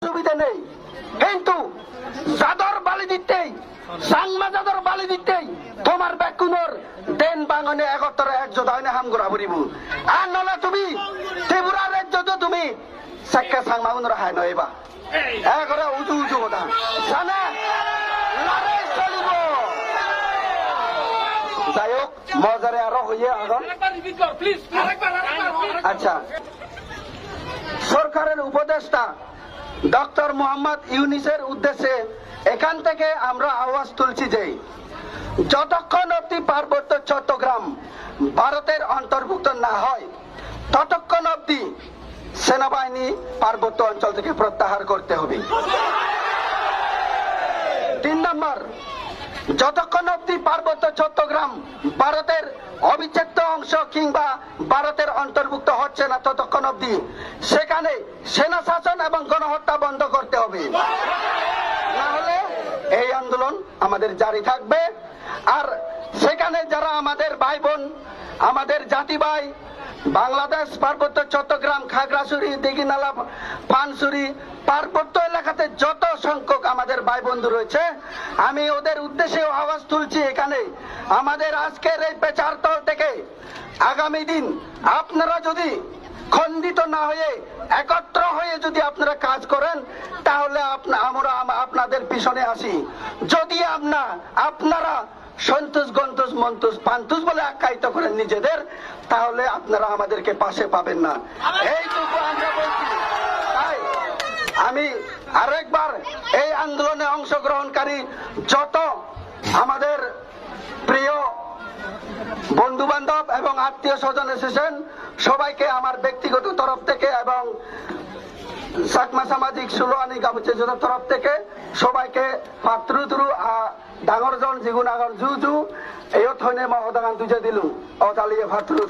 সুবিধা নেই, কিন্তু যাদর বালি দিতেই সাংমা যাদর বালি দিতেই তোমার বেকুনর দেন বাঙনে একত্তরে একজোট হয় না হাম গোড়া বলিব। আর নলে তুমি ত্রিপুরা রাজ্য তুমি সাক্ষা সাংমা গুণরা হায় নয় বা একরে উঁচু উঁচু কথা জানে লড়াই চলিব। যাই হোক মজারে আরো হইয়ে এখন আচ্ছা, সরকারের উপদেষ্টা ডক্টর মোহাম্মদ ইউনিসের উদ্দেশ্যে এখান থেকে আমরা আওয়াজ তুলছি যে যতক্ষণ অব্দি পার্বত্য চট্টগ্রাম ভারতের অন্তর্ভুক্ত না হয় ততক্ষণ অব্দি সেনাবাহিনী পার্বত্য অঞ্চল থেকে প্রত্যাহার করতে হবে। 3 নম্বর, যতক্ষণ অব্দি পার্বত্য চট্টগ্রাম ভারতের অবিচ্ছেদ্য অংশ কিংবা ভারতের অন্তর্ভুক্ত হচ্ছে না ততক্ষণ অব্দি সেখানে সেনা শাসন এবং গণহত্যা বন্ধ করতে হবে, না হলে এই আন্দোলন আমাদের জারি থাকবে। আর সেখানে যারা আমাদের ভাই বোন, আমাদের জাতি ভাই বাংলাদেশ পার্বত্য চট্টগ্রাম খাগড়াছড়ি দিঘিনালা পানছড়ি পার্বত্য এলাকাতে যত সংখ্যক আমাদের ভাই বন্ধু রয়েছে আমি ওদের উদ্দেশ্যে আওয়াজ তুলছি এখানে আমাদের আজকের এই পেচার তল থেকে আগামী দিন আপনারা যদি খণ্ডিত না হয়ে একত্র হয়ে যদি আপনারা কাজ করেন তাহলে আমরা আপনাদের পিছনে আসি। যদি আপনারা সন্তোষ গন্তোষ মন্তোষ পান্তুষ বলে আখ্যায়িত করেন নিজেদের, তাহলে আপনারা আমাদেরকে পাশে পাবেন না, এইটুকু আমরা বলছি। তাই আমি আরেকবার এই আন্দোলনে অংশগ্রহণকারী যত আমাদের প্রিয় বন্ধু বান্ধব এবং আত্মীয় স্বজন এসেছেন সবাইকে আমার ব্যক্তিগত তরফ থেকে এবং চাকমা সামাজিক সুলোয়ানি গাবুচের তরফ থেকে সবাইকে পাত্রু তুরু ডাঙরজন জিগুন আগর জু জু এই থনে মহদাগান দুজে দিলু অতালিয়ে ভাত্রু